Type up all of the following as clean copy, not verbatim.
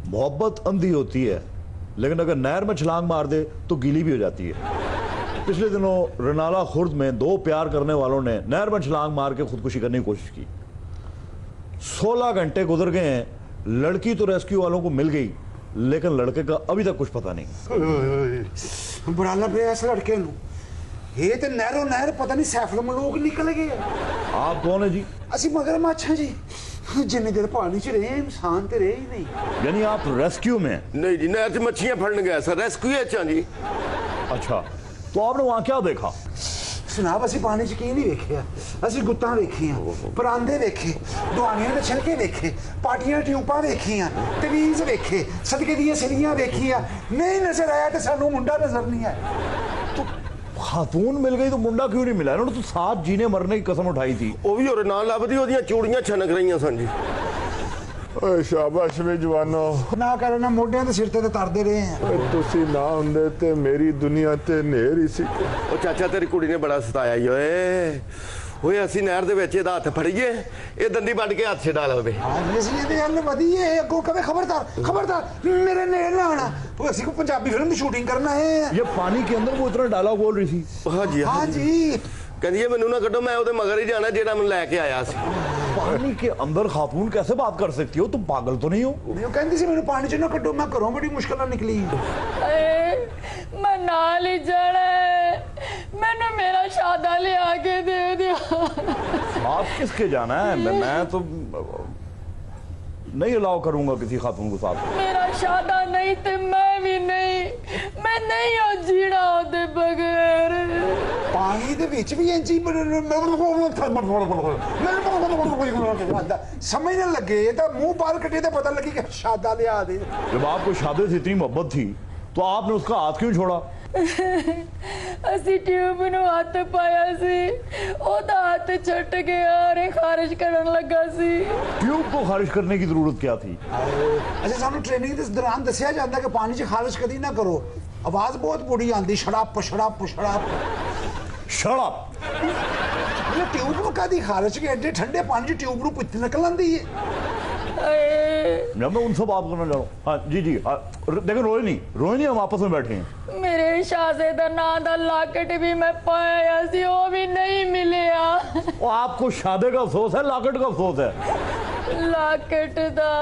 मोहब्बत अंधी होती है, लेकिन अगर नहर में छलांग मार दे तो गीली भी हो जाती है। पिछले दिनों रनाला खुर्द में दो प्यार करने वालों ने नहर में छलांग मार के खुदकुशी करने की कोशिश की। 16 घंटे गुजर गए हैं, लड़की तो रेस्क्यू वालों को मिल गई, लेकिन लड़के का अभी तक कुछ पता नहीं। बुराला पे इस लड़के नू ये तो नहरों नहर पता नहीं सैफल मलूक निकल गए। आप कौन है जी? असि मगरमच्छ हैं जी, जिन्नी देर पानी च रहे इंसान तो रहे ही नहीं। यानी आप रेस्क्यू में? नहीं जी, नहर च मच्छियां फड़न गया सर, रेस्क्यू अच्छा जी। अच्छा, तो आपने वहां क्या देखा? जनाब असि पानी च की नहीं वेखिया, असि गुत्तां वेखियां, परांदे वेखे, दुआनियां दे छिलके वेखे, पाटियां ट्यूबां वेखियां, तवीज वेखे, सदके दियां सिलियां वेखियां, नहीं नजर आया तो सानू मुंडा नजर नहीं आया। तो खातून मिल गई तो मुंडा क्यों नहीं मिला? इन्होंने तो साथ जीने मरने की कसम उठाई थी। वो भी और ना लभदी, ओदियां चूड़ियां छनक रही सन जी। ਓਏ ਸ਼ਾਬਾਸ਼ ਵੇ ਜਵਾਨੋ, ना करो ना मोढियां ते सिर ते तरदे रहे हैं। ਓਏ ਤੁਸੀਂ ਨਾ ਹੁੰਦੇ ਤੇ ਮੇਰੀ ਦੁਨੀਆ ਤੇ ਹਨੇਰ ਹੀ ਸੀ। ਉਹ ਚਾਚਾ ਤੇਰੀ ਕੁੜੀ ਨੇ ਬੜਾ ਸਤਾਇਆ ਈ ਓਏ। ਓਏ ਅਸੀਂ ਨਹਿਰ ਦੇ ਵਿੱਚ ਇਹਦਾ ਹੱਥ ਫੜੀਏ, ਇਹ ਦੰਦੀ ਵੱਢ ਕੇ ਹੱਥ ਛਡਾ ਲਵੇ। हाँ जी ये हल वधिए अगों कवे खबरदार खबरदार मेरे नेड़े ना आना, वो असी को पंजाबी फिल्म की शूटिंग करना है। ये पानी के अंदर वो इतना डायलॉग बोल रही थी। हाँ जी हाँ जी ਕਹਿੰਦੀ ਇਹ ਮੈਨੂੰ ਨਾ ਕੱਢੋ, ਮੈਂ ਉਹਦੇ ਮਗਰ ਹੀ ਜਾਣਾ ਜਿਹੜਾ ਮੈਨੂੰ ਲੈ ਕੇ ਆਇਆ ਸੀ। पानी के अंदर खातून कैसे बात कर सकती हो? तुम पागल तो नहीं हो? वो कहती सी मैंने पानी च ना कड्डो, मैं घरों बड़ी मुश्किल नाल निकली। मैं नाल ही जाना है, मैंने मेरा शादा लिया के दे दिया। आप किसके जाना है? मैं तो नहीं अलाउ करूंगा किसी खातून को साथ। मेरा शादा नहीं तो मैं भी नहीं, मैं नहीं हो जीना होते बगैर। पानी दे विच भी इंची समझ न लगे, ये तो मुंह बाल कटे तो पता लगी कि शादा लिया दे। जब आपको शादी से इतनी मोहब्बत थी तो आपने उसका हाथ क्यों छोड़ा? असी ट्यूब नू हथ पाया सी, ओदा हाथ छट गया और खारिज करन लगा सी। ट्यूब को खारिज करने की जरूरत क्या थी? अच्छा सानू ट्रेनिंग दे दौरान दसिया जाता कि पानी च खारिज कदी ना करो, आवाज बहुत बुरी आंदी, शड़प शड़प शड़प शड़प। ट्यूब नू कदी खारिज के एडे ठंडे पानी च ट्यूब नू पित्त निकल आंदी है। जब मैं उनसे बात करना चाह रहा हूँ। हाँ जी जी, देखो रोहिणी हम आपस में बैठे हैं। मेरे शाजे दा नां दा लाकेट भी मैं पाया सी, वो भी नहीं मिलिया। वो आपको शादे का अफसोस है, लाकेट का अफसोस है? लाकेट दा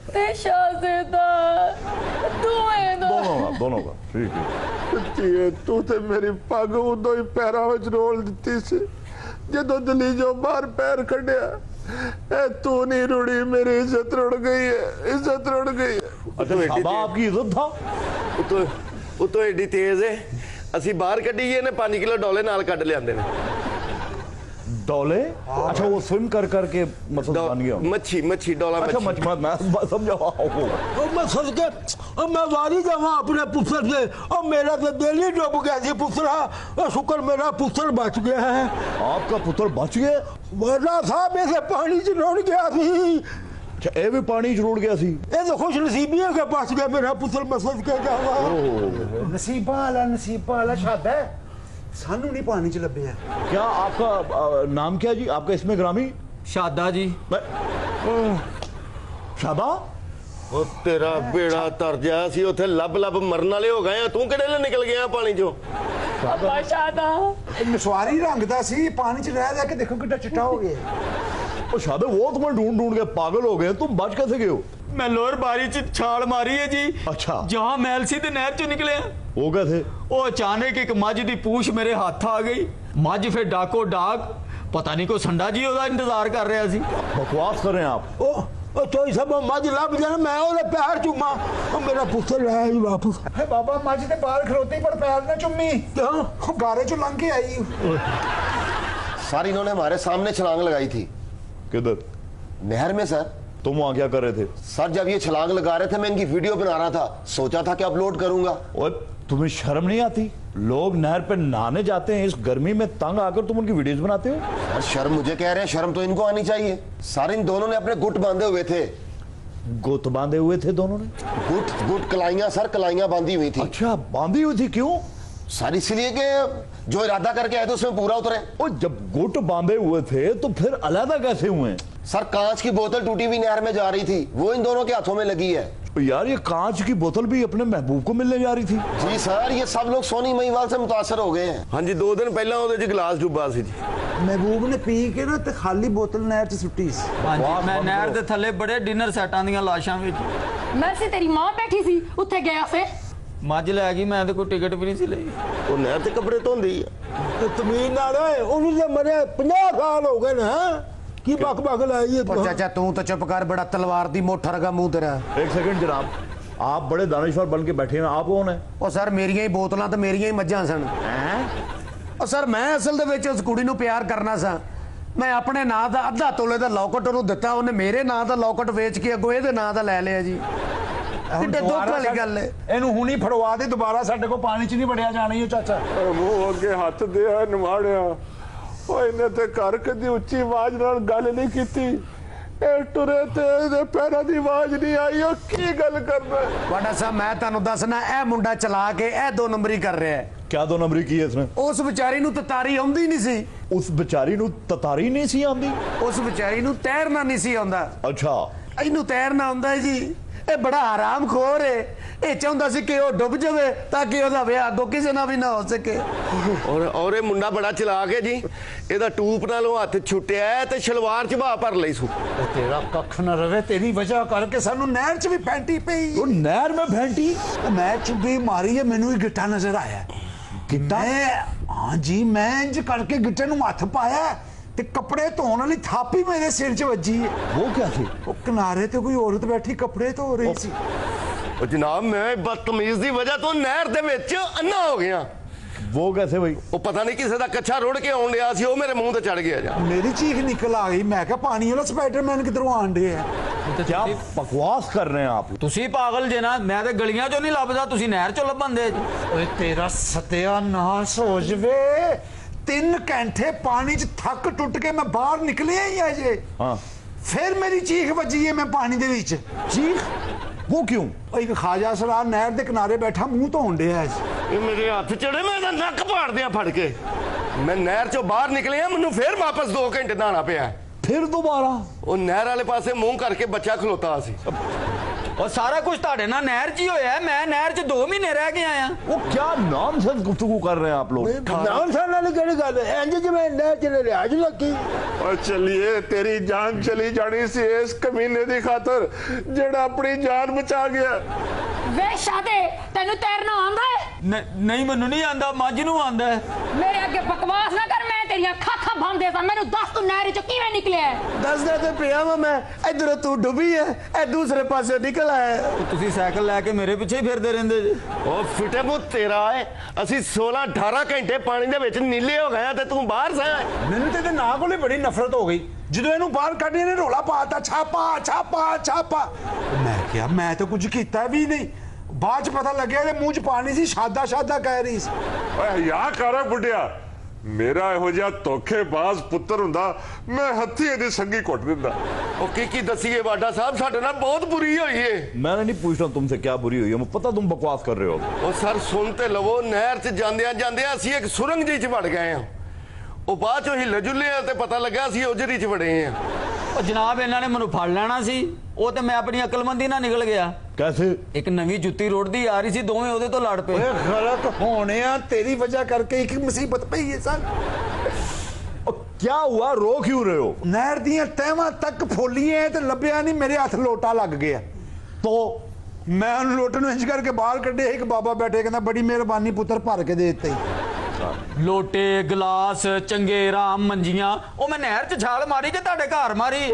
ते शाजे दा दोनों का ठीक ਧੀਏ ਤੂੰ ਤੇ ਮੇਰੀ ਪੱਗ ਉਦੋਂ ਹੀ ਪੈਰਾਂ ਵਿੱਚ ਰੋਲ ਦਿੱਤੀ ਸੀ ਜਦੋਂ ਦਲੀਜੋਂ ਬਾਹਰ ਪੈਰ ਕੱਢਿਆ। ਇਹ ਤੂੰ ਨਹੀਂ ਰੁੜੀ, ਮੇਰੀ ਇੱਜ਼ਤ ਰੁੜ ਗਈ ਹੈ, ਇੱਜ਼ਤ ਰੁੜ ਗਈ ਹੈ। अच्छा शाबा आपकी इज्जत था? ਉਤੋਂ ਏਡੀ ਤੇਜ਼ ਹੈ, ਅਸੀਂ ਬਾਹਰ ਕੱਢੀਏ ਨੇ 5 ਕਿਲੋ ਡੋਲੇ ਨਾਲ ਕੱਢ ਲਿਆਂਦੇ ਨੇ। डोले? अच्छा वो स्विम कर करके मतलब बन गया। मच्छी डोला। अच्छा मच्छी मैं समझा। मैं सोच के मैं वारी जावा अपने पुत्र से, और मेरा तो दिल ही डूब गया थी पुत्रा, और शुक्र मेरा पुत्र बच गया है। आपका पुत्र बच गया? वरना साहब ऐसे पानी च रुड़ गया थी। अच्छा ये भी पानी च रुड़ गया सी? ये तो खुश नसीबी है कि बच गया मेरा पुत्र, मैं सोच के जावा। नसीबा वाला शादा है, सानू नहीं पानी च लभ्या। क्या आपका नाम क्या जी? आपका इसमें ग्रामी? शादा जी। शादा? ਉਹ ਤੇਰਾ ਬੇੜਾ ਤਰ ਜਾ ਸੀ ਉੱਥੇ ਲੱਭ ਮਰਨ ਵਾਲੇ ਹੋ ਗਏ ਆ, ਤੂੰ ਕਿਹੜੇ ਲਈ ਨਿਕਲ ਗਿਆ ਪਾਣੀ ਚੋਂ? अब्बा शादा नसवारी रंग दा सी, पानी च रह रह के देखो कितना चिट्टा हो गया। ओ शादा वो तुम्हें ढूंढ के पागल हो गए, तुम बच कैसे गए हो? मैं लोअर बारी च छाल मारी है जी। अच्छा। जहां मैल सी ते नहर चो निकले। वो गए थे? वो अचानक एक मझ दी पूछ मेरे हाथ आ गई, मझ फिर डाको डाक, पता नहीं कोई संडा जी ओदा इंतजार कर रहा सी। बकवास कर रहे हैं आप। ओ तो सब मझ लभ जाना, मैं ओदे पैर चूमा, और मेरा पुत्र ले आई वापस। है बाबा मझ ते बाहर खलोते पर पैर ना चुम्मी, क्यों? गारे चो लंघ के आई। सर इन्होंने हमारे सामने छलांग लगाई थी। किधर? नहर में सर। तुम वहां क्या कर रहे थे? सर जब ये छलांग लगा रहे थे मैं इनकी वीडियो बना रहा था, सोचा था कि अपलोड करूंगा। और तुम्हें शर्म नहीं आती? लोग नहर पे नहाने जाते हैं, इस गर्मी में तंग आकर तुम उनकी वीडियोस बनाते हो? सर शर्म मुझे कह रहे हैं, शर्म तो इनको आनी चाहिए। सर इन दोनों ने अपने गुट बांधे हुए थे। गुट बांधे हुए थे दोनों ने? गुट कलाइयां सर, कलाइयां बांधी हुई थी। अच्छा बांधी हुई थी, क्यों? सर इसलिए कि जो इरादा करके आए थे उसमें पूरा उतरे। और जब गुट बांधे हुए थे तो फिर अलग कैसे हुए? सर कांच की बोतल टूटी हुई नहर में जा रही थी, वो इन दोनों के हाथों में लगी है। यार ये कांच की बोतल भी अपने महबूब को मिलने जा रही थी। जी सर, ये सब लोग सोनी महिवाल से मुतासर हो गए हैं। हाँ जी, 2 दिन पहला ਉਹਦੇ 'ਚ ਗਲਾਸ ਡੁੱਬਾ ਸੀ ਜੀ। महबूब ने पी के ना ते खाली बोतल नहर च सुट्टी सी। ਹਾਂਜੀ ਮੈਂ ਨਹਿਰ ਦੇ ਥੱਲੇ ਬੜੇ ਡਿਨਰ ਸੈਟਾਂ ਦੀਆਂ ਲਾਸ਼ਾਂ ਵਿੱਚ ਮਰਸੀ ਤੇਰੀ ਮਾਂ ਬੈਠੀ ਸੀ ਉੱਥੇ ਗਿਆ ਸੇ ਮੱਝ ਲੈ ਗਈ ਮੈਂ ਤੇ ਕੋਈ ਟਿਕਟ ਵੀ ਨਹੀਂ ਸੀ ਲਈ ਉਹ ਨਹਿਰ ਤੇ ਕੱਪੜੇ ਧੋਂਦੀ ਆ। ਤੇ ਤਮੀਨ ਨਾਲ ਉਹਨੂੰ ਤੇ ਮਰੇ 50 ਸਾਲ ਹੋ ਗਏ ਨਾ ਕੀ ਬਕ ਲਾਈ और चाचा तू तो चुप कर, बड़ा तलवार दी मोटा रगा मुंह तेरा। एक सेकंड जनाब, आप बड़े दानिशवर बन के बैठे हैं, आप कौन है? ਉਹ ਸਰ ਮੇਰੀਆਂ ਹੀ ਬੋਤਲਾਂ ਤੇ ਮੇਰੀਆਂ ਹੀ ਮੱਝਾਂ ਸਨ। ਉਹ ਸਰ ਮੈਂ ਅਸਲ ਦੇ ਵਿੱਚ ਉਸ ਕੁੜੀ ਨੂੰ ਪਿਆਰ ਕਰਨਾ ਸਾਂ। ਮੈਂ ਆਪਣੇ ਨਾਂ ਦਾ ਅੱਧਾ ਤੋਲੇ ਦਾ ਲੋਕਟ ਉਹਨੂੰ ਦਿੱਤਾ, ਉਹਨੇ ਮੇਰੇ ਨਾਂ ਦਾ ਲੋਕਟ ਵੇਚ ਕੇ ਅੱਗੋਂ ਇਹਦੇ ਨਾਂ ਦਾ ਲੈ ਲਿਆ ਜੀ। ਕਿੱਡੇ ਦੁੱਖ ਵਾਲੀ ਗੱਲ ਹੈ। ਇਹਨੂੰ ਹੁਣੀ ਫੜਵਾ ਦੇ, ਦੁਬਾਰਾ ਸਾਡੇ ਕੋਲ ਪਾਣੀ 'ਚ ਨਹੀਂ ਵੜਿਆ ਜਾਣਾ ਹੀ ਚਾਚਾ। ਮੂੰਹ ਅੱਗੇ ਹੱਥ ਦੇ ਨਿਵਾੜਿਆ। ਉਹ ਇਹਨੇ ਤੇ ਘਰ ਕਦੀ ਉੱਚੀ ਆਵਾਜ਼ ਨਾਲ ਗੱਲ ਨਹੀਂ ਕੀਤੀ। ਇਹ ਟੁਰੇ ਤੇ ਇਹਦੇ ਪੈਰਾਂ ਦੀ ਆਵਾਜ਼ ਨਹੀਂ ਆਈ। ਉਹ ਕੀ ਗੱਲ ਕਰਦਾ? ਵਾਡਾ ਸਾਹਿਬ ਮੈਂ ਤੁਹਾਨੂੰ ਦੱਸਣਾ, ਇਹ ਮੁੰਡਾ ਚਲਾ ਕੇ ਇਹ 2 ਨੰਬਰੀ ਕਰ ਰਿਹਾ ਹੈ। क्या 2 नंबरी की है इसने? ਉਸ ਵਿਚਾਰੀ ਨੂੰ ਤਤਾਰੀ ਆਉਂਦੀ ਨਹੀਂ ਸੀ। उस बेचारी ਨੂੰ ਤਤਾਰੀ ਨਹੀਂ ਸੀ ਆਉਂਦੀ? ਉਸ ਵਿਚਾਰੀ ਨੂੰ ਤੈਰਨਾ ਨਹੀਂ ਸੀ ਆਉਂਦਾ। अच्छा, ਇਹਨੂੰ ਤੈਰਨਾ ਆਉਂਦਾ ਹੈ ਜੀ। ਇਹ ਬੜਾ ਹਰਾਮਖੋਰ ਹੈ। ਇਹ ਚਾਹੁੰਦਾ ਸੀ ਕਿ ਉਹ ਡੁੱਬ ਜਾਵੇ ਤਾਂ ਕਿ ਉਹਦਾ ਵਿਆਹ ਅੱਗੋਂ ਕਿਸੇ ਨਾਲ ਵੀ ਨਾ ਹੋ ਸਕੇ। ਔਰ ਇਹ ਮੁੰਡਾ ਬੜਾ ਚਲਾਕ ਹੈ ਜੀ। ਇਹਦਾ ਟੂਪ ਨਾਲੋਂ ਹੱਥ ਛੁੱਟਿਆ ਤੇ ਸ਼ਲਵਾਰ 'ਚ ਬਾਹ ਭਰ ਲਈ ਸੂ। ਤੇਰਾ ਕੱਖ ਨਾ ਰਵੇ, ਤੇਰੀ ਵਜ੍ਹਾ ਕਰਕੇ ਸਾਨੂੰ ਨਹਿਰ 'ਚ ਵੀ ਫੈਂਟੀ ਪਈ। वो नहर में फेंटी? ਮੈਂ ਚੁੱਭੀ ਮਾਰੀ ਹੈ, ਮੈਨੂੰ ਹੀ ਗਿੱਟਾ ਨਜ਼ਰ ਆਇਆ। ਗਿੱਟਾ? ਹਾਂ ਜੀ, ਮੈਂ ਇੰਜ ਕਰਕੇ ਗਿੱਟੇ ਨੂੰ ਹੱਥ ਪਾਇਆ ਤੇ ਕੱਪੜੇ ਧੋਣ ਵਾਲੀ ਥਾਪੀ ਮੇਰੇ ਸਿਰ 'ਚ ਵੱਜੀ ਹੈ। वो क्या थी? ਉਹ ਕਿਨਾਰੇ ਤੇ ਕੋਈ ਔਰਤ ਬੈਠੀ ਕੱਪੜੇ ਧੋ ਰਹੀ ਸੀ। ਉਹ ਜਨਾਬ ਮੈਂ ਬਦਤਮੀਜ਼ ਦੀ ਵਜ੍ਹਾ ਤੋਂ ਨਹਿਰ ਦੇ ਵਿੱਚ ਅੰਨਾ ਹੋ ਗਿਆ। वो कैसे भाई? ਉਹ ਪਤਾ ਨਹੀਂ ਕਿਸੇ ਦਾ ਕੱਛਾ ਰੁੜ ਕੇ ਆਉਣ ਡਿਆ ਸੀ, ਉਹ ਮੇਰੇ ਮੂੰਹ ਤੇ ਚੜ ਗਿਆ ਜਾ। ਮੇਰੀ ਚੀਖ ਨਿਕਲ ਆ ਗਈ। ਮੈਂ ਕਿਹਾ ਪਾਣੀ ਵਾਲਾ ਸਪਾਈਡਰਮੈਨ ਕਿੱਧਰੋਂ ਆਣ ਡਿਆ? क्या बकवास कर रहे हैं आप? ਤੁਸੀਂ ਪਾਗਲ ਜੇ ਨਾ ਮੈਂ ਤੇ ਗਲੀਆਂ 'ਚੋਂ ਨਹੀਂ ਲੱਭਦਾ ਤੁਸੀਂ ਨਹਿਰ 'ਚੋਂ ਲੱਭਣ ਦੇ ਜੀ ਓਏ ਤੇਰਾ ਸਤਿਆਨਾਸ਼ ਹੋ ਜਵੇ। 3 ਘੰਟੇ ਪਾਣੀ 'ਚ ਥੱਕ ਟੁੱਟ ਕੇ ਮੈਂ ਬਾਹਰ ਨਿਕਲਿਆ ਹੀ ਅਜੇ। हाँ, ਫਿਰ ਮੇਰੀ ਚੀਖ ਵੱਜੀ ਹੈ ਮੈਂ ਪਾਣੀ ਦੇ ਵਿੱਚ। चीख? वो क्यों? ਉਹ ਇੱਕ ਖਾਜਾ ਸਰਾਰ ਨਹਿਰ ਦੇ ਕਿਨਾਰੇ ਬੈਠਾ ਮੂੰਹ ਧੋਣ ਡਿਆ ਸੀ। ਇਹ ਮੇਰੇ ਹੱਥ ਚੜੇ, ਮੈਂ ਇਹਦਾ ਨੱਕ ਪਾੜ ਦਿਆਂ ਫੜ ਕੇ। ਮੈਂ ਨਹਿਰ 'ਚੋਂ ਬਾਹਰ ਨਿਕਲਿਆ, ਮੈਨੂੰ ਫੇਰ ਵਾਪਸ 2 ਘੰਟੇ ਨਹਾਣਾ ਪਿਆ। फिर दोबारा? ਉਹ ਨਹਿਰ ਵਾਲੇ ਪਾਸੇ ਮੂੰਹ ਕਰਕੇ ਬੱਚਾ ਖਲੋਤਾ ਸੀ। ਉਹ ਸਾਰਾ ਕੁਝ ਤੁਹਾਡੇ ਨਾਲ ਨਹਿਰ 'ਚ ਹੀ ਹੋਇਆ ਮੈਂ ਨਹਿਰ 'ਚ 2 ਮਹੀਨੇ ਰਹਿ ਕੇ ਆਇਆ वो क्या नॉनसेंस गुफ्तगू कर रहे हैं आप लोग? ਨਾਮ ਸਾਨ ਨਾਲ ਕਿਹੜੀ ਗੱਲ ਹੈ? ਇੰਜ ਜਿਵੇਂ ਨਹਿਰ 'ਚ ਰਿਆਜ ਲੱਗੀ। ਓ ਚੱਲੀਏ, ਤੇਰੀ ਜਾਨ ਚਲੀ ਜਾਣੀ ਸੀ ਇਸ ਕਮੀਨੇ ਦੀ ਖਾਤਰ ਜਿਹੜਾ ਆਪਣੀ ਜਾਨ ਬਚਾ ਗਿਆ। ਵੇ ਸ਼ਾਦੇ ਤੈਨੂੰ ਤੈਰਨਾ ਆਉਂਦਾ ਹੈ? ਨਹੀਂ ਮੈਨੂੰ ਨਹੀਂ ਆਂਦਾ ਮੱਝ ਨੂੰ ਆਂਦਾ ਹੈ ਮੇਰੇ ਅੱਗੇ ਬਕਵਾਸ ਨਾ ਕਰ। ਮੈਂ ਤੇਰੀਆਂ ਖਾਖਾਂ ਭੰਦੇ ਸਾਂ। ਮੈਨੂੰ ਦੱਸ ਤੂੰ ਨਹਿਰ 'ਚ ਕਿਵੇਂ ਨਿਕਲਿਆ ਹੈ? ਦੱਸਦਾ ਤੇ ਪਿਆ ਵਾ ਮੈਂ। ਇਧਰੋਂ ਤੂੰ ਡੁੱਬੀ ਹੈ, ਇਹ ਦੂਸਰੇ ਪਾਸੇ ਨਿਕਲ ਆਇਆ। ਤੁਸੀਂ ਸਾਈਕਲ ਲੈ ਕੇ ਮੇਰੇ ਪਿੱਛੇ ਹੀ ਫਿਰਦੇ ਰਹਿੰਦੇ ਜੀ ਉਹ ਫਿੱਟੇ ਮੂੰਹ ਤੇਰਾ ਏ। ਅਸੀਂ 16-18 ਘੰਟੇ ਪਾਣੀ ਦੇ ਵਿੱਚ ਨੀਲੇ ਹੋ ਗਏ ਤੇ ਤੂੰ ਬਾਹਰ ਸਾ। ਮੈਨੂੰ ਤੇ ਇਹਦੇ ਨਾਂ ਕੋਲ ਹੀ ਬੜੀ ਨਫ਼ਰਤ ਹੋ ਗਈ। ਜਦੋਂ ਇਹਨੂੰ ਬਾਹਰ ਕੱਢਿਆ ਨੇ ਰੋਲਾ ਪਾਤਾ, ਛਾਪਾ ਛਾਪਾ ਛਾਪਾ। ਮੈਂ ਕਿਹਾ ਮੈਂ ਤਾਂ ਕੁਝ ਕੀਤਾ ਵੀ ਨਹੀਂ। ਬਾਅਦ ਚ ਪਤਾ ਲੱਗਿਆ ਇਹਦੇ ਮੂੰਹ 'ਚ ਪਾਣੀ ਸੀ। ਸ਼ਾਦਾ ਸ਼ਾਦਾ ਕਹਿ ਰਹੀ ਸੀ। ਓਏ ਯਾ ਕਰ ਬੁੱਢਿਆ, ਮੇਰਾ ਇਹੋ ਜਿਹਾ ਧੋਖੇਬਾਜ਼ ਪੁੱਤਰ ਹੁੰਦਾ ਮੈਂ ਹੱਥੀ ਇਹਦੀ ਸੰਗੀ ਘੁੱਟ ਦਿੰਦਾ। ਉਹ ਕੀ ਦਸੀਏ ਵਾਡਾ ਸਾਹਿਬ, ਸਾਡੇ ਨਾਲ ਬਹੁਤ ਬੁਰੀ ਹੋਈ ਏ। मैंने नहीं पूछ रहा हूं तुमसे क्या बुरी हुई है, मुझे पता तुम बकवास कर रहे हो। ਉਹ ਸਰ ਸੁਣ ਤੇ ਲਵੋ, ਨਹਿਰ 'ਚ ਜਾਂਦਿਆਂ ਅਸੀਂ ਇੱਕ ਸੁਰੰਗ ਜੀ 'ਚ ਵੜ ਗਏ ਆ। ਉਹ ਬਾਅਦ 'ਚੋਂ ਹਿੱਲ ਜੁੱਲੇ ਆ ਤੇ ਪਤਾ ਲੱਗਾ ਅਸੀਂ ਉਜਰੀ 'ਚ ਵੜੇ ਆ। ਉਹ ਜਨਾਬ ਇਹਨਾਂ ਨੇ ਮੈਨੂੰ ਫੜ ਲੈਣਾ ਸੀ ਉਹ ਤੇ ਮੈਂ ਆਪਣੀ ਅਕਲਮੰਦੀ ਨਾਲ ਨਿਕਲ ਗਿਆ। कैसे? ਇੱਕ ਨਵੀਂ ਜੁੱਤੀ ਰੋੜਦੀ ਆ ਰਹੀ ਸੀ ਦੋਵੇਂ ਉਹਦੇ ਤੋਂ ਲੜ ਪਏ। ਓਏ ਗਲਤ ਹੋਣੇ ਆ ਤੇਰੀ ਵਜ੍ਹਾ ਕਰਕੇ ਇੱਕ ਮੁਸੀਬਤ ਪਈ ਹੈ ਸਰ। और क्या हुआ, रो क्यों रहे हो? ਨਹਿਰ ਦੀਆਂ ਤਹਿਵਾਂ ਤੱਕ ਫੋਲੀਆਂ ਤੇ ਲੱਭਿਆ ਨਹੀਂ। ਮੇਰੇ ਹੱਥ ਲੋਟਾ ਲੱਗ ਗਿਆ। तो ਮੈਂ ਉਹਨੂੰ ਲੋਟੇ ਨੂੰ ਇੰਜ ਕਰਕੇ ਬਾਹਰ ਕੱਢਿਆ। ਇੱਕ ਬਾਬਾ ਬੈਠੇ ਕਹਿੰਦਾ ਬੜੀ ਮਿਹਰਬਾਨੀ ਪੁੱਤਰ, ਭਰ ਕੇ ਦੇ ਦਿੱਤੇ। ਲੋਟੇ ਗਲਾਸ ਚੰਗੇ ਰਾਮ ਮੰਜੀਆਂ ਉਹ ਮੈਂ ਨਹਿਰ 'ਚ ਛਾਲ ਮਾਰੀ ਕਿ ਤੁਹਾਡੇ ਘਰ ਮਾਰੀ?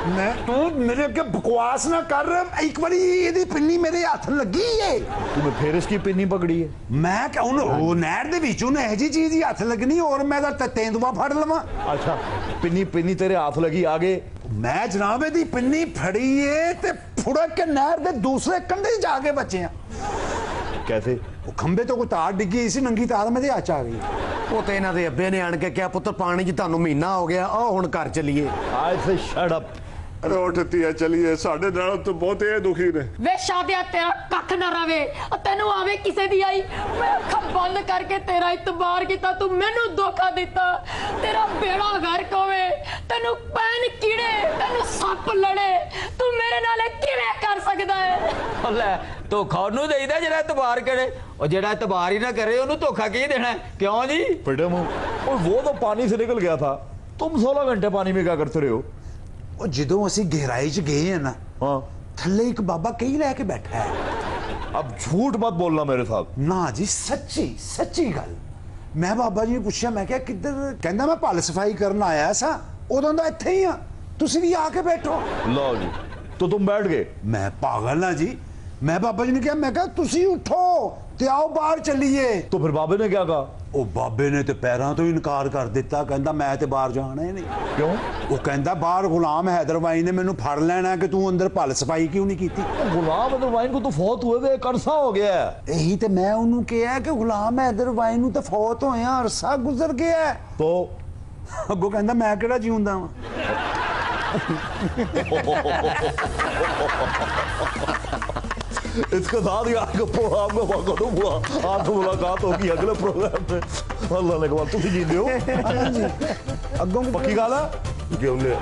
ਮੈਂ ਤੂੰ ਮੇਰੇ ਅੱਗੇ ਬਕਵਾਸ ਨਾ ਕਰ। ਇੱਕ ਵਾਰੀ ਇਹਦੀ ਪਿੰਨੀ ਮੇਰੇ ਹੱਥ ਲੱਗੀ ਏ। तुम्हें फिर इसकी पिन्नी पकड़ी है? ਮੈਂ ਕਿ ਉਹਨੂੰ ਉਹ ਨਹਿਰ ਦੇ ਵਿੱਚੋਂ ਇਹੋ ਜਿਹੀ ਚੀਜ਼ ਹੀ ਹੱਥ ਲੱਗਣੀ ਔਰ ਮੈਂ ਤਾਂ ਤੇਂਦੂਆ ਫੜ ਲਵਾਂ। अच्छा, पिन्नी पिन्नी तेरे हाथ लगी आगे? ਮੈਂ ਜਨਾਬ ਇਹਦੀ ਪਿੰਨੀ ਫੜੀ ਏ ਤੇ ਫੁੜਕ ਕੇ ਨਹਿਰ ਦੇ ਦੂਸਰੇ ਕੰਢੇ ਜਾ ਕੇ ਬਚੇ ਆ। कैसे? ਉਹ ਖੰਭੇ ਤੋਂ ਕੋਈ ਤਾਰ ਡਿੱਗੀ ਸੀ, ਨੰਗੀ ਤਾਰ ਮੇਰੇ ਹੱਥ 'ਚ ਆ ਗਈ। ਉਹ ਤੇ ਇਹਨਾਂ ਦੇ ਅੱਬੇ ਨੇ ਆਣ ਕੇ ਕਿਹਾ ਪੁੱਤਰ ਪਾਣੀ 'ਚ ਤੁਹਾਨੂੰ ਮਹੀਨਾ ਹੋ ਗਿਆ, ਆ ਹੁਣ ਘਰ ਚੱਲੀਏ। I say shut up. अरे उठती है चलिए साढ़े नालों तो बहुत ये दुखी ने ਵੇ ਸ਼ਾਦਿਆ ਤੇਰਾ ਕੱਖ ਨਾ ਰਵੇ ਤੈਨੂੰ ਆਵੇ ਕਿਸੇ ਦੀ ਆਈ ਮੈਂ ਅੱਖਾਂ ਬੰਦ ਕਰਕੇ ਤੇਰਾ ਇਤਬਾਰ ਕੀਤਾ ਤੂੰ ਮੈਨੂੰ ਧੋਖਾ ਦਿੱਤਾ ਤੇਰਾ ਬੇੜਾ ਗਰਕ ਹੋਵੇ ਤੈਨੂੰ ਪੈਨ ਕੀੜੇ ਤੈਨੂੰ ਸੱਪ ਲੜੇ ਤੂੰ ਮੇਰੇ ਨਾਲ ਇਹ ਕਿਵੇਂ ਕਰ ਸਕਦਾ ਹੈ ਲੈ ਧੋਖਾ ਉਹਨੂੰ ਦੇਈਦਾ ਜਿਹੜਾ ਇਤਬਾਰ ਕਰੇ ਉਹ ਜਿਹੜਾ ਇਤਬਾਰ ਹੀ ਨਾ ਕਰੇ ਉਹਨੂੰ ਧੋਖਾ ਕੀ ਦੇਣਾ ਹੈ? ਕਿਉਂ ਜੀ बेटे मुंह और वो तो पानी से निकल गया था तुम 16 घंटे पानी में क्या करते रहे हो ਉਹ ਜਦੋਂ ਅਸੀਂ ਗਹਿਰਾਈ 'ਚ ਗਏ ਆ ਨਾ हाँ ਥੱਲੇ ਇੱਕ ਬਾਬਾ ਕਈ ਲੈ ਕੇ ਬੈਠਾ ਹੈ अब झूठ मत बोलना मेरे साथ ਨਾ ਜੀ ਸੱਚੀ ਗੱਲ ਮੈਂ ਬਾਬਾ ਜੀ ਨੂੰ ਪੁੱਛਿਆ ਮੈਂ ਕਿਹਾ ਕਿੱਧਰ ਕਹਿੰਦਾ ਮੈਂ ਭਲ ਸਫਾਈ ਕਰਨ ਆਇਆ ਸਾਂ ਉਦੋਂ ਦਾ ਇੱਥੇ ਹੀ ਆ ਤੁਸੀਂ ਵੀ ਆ ਕੇ ਬੈਠੋ लो जी तो तुम बैठ गए ਮੈਂ ਪਾਗਲ ਨਾ ਜੀ ਮੈਂ ਬਾਬਾ ਜੀ ਨੂੰ ਕਿਹਾ ਮੈਂ ਕਿਹਾ ਤੁਸੀਂ ਉਠੋ ਤੇ ਆਓ ਬਾਹਰ ਚੱਲੀਏ तो फिर बाबे ने क्या कहा ਉਹ ਬਾਬੇ ਨੇ ਤੇ ਪੈਰਾਂ ਤੋਂ ਇਨਕਾਰ ਕਰ ਦਿੱਤਾ ਕਹਿੰਦਾ ਮੈਂ ਤੇ ਬਾਹਰ ਜਾਣਾ ਹੀ ਨਹੀਂ क्यों ਉਹ ਕਹਿੰਦਾ ਬਾਹਰ ਗੁਲਾਮ ਹੈਦਰਵਾਈ ਨੇ ਮੈਨੂੰ ਫੜ ਲੈਣਾ ਕਿ ਤੂੰ ਅੰਦਰ ਭਲ ਸਫਾਈ ਕਿਉਂ ਨਹੀਂ ਕੀਤੀ गुलाम अदरवाइन को तो फौत हुए हुए एक अरसा हो गया है ਇਹੀ ਤੇ ਮੈਂ ਉਹਨੂੰ ਕਿਹਾ ਕਿ ਗੁਲਾਮ ਹੈਦਰਵਾਈ ਨੂੰ ਤਾਂ ਫੌਤ ਹੋਇਆ ਅਰਸਾ ਗੁਜ਼ਰ ਗਿਆ ਹੈ। तो ਅੱਗੋਂ ਕਹਿੰਦਾ ਮੈਂ ਕਿਹੜਾ ਜਿਉਂਦਾ ਵਾਂ इसके साथ ही आज का प्रोग्राम का खत्म हुआ आज तो मुलाकात होगी अगले प्रोग्राम में अल्लाह ने कहा तुम जी लियो ਅੱਗੋਂ पक्की गल है ਜਿਉਂਦੇ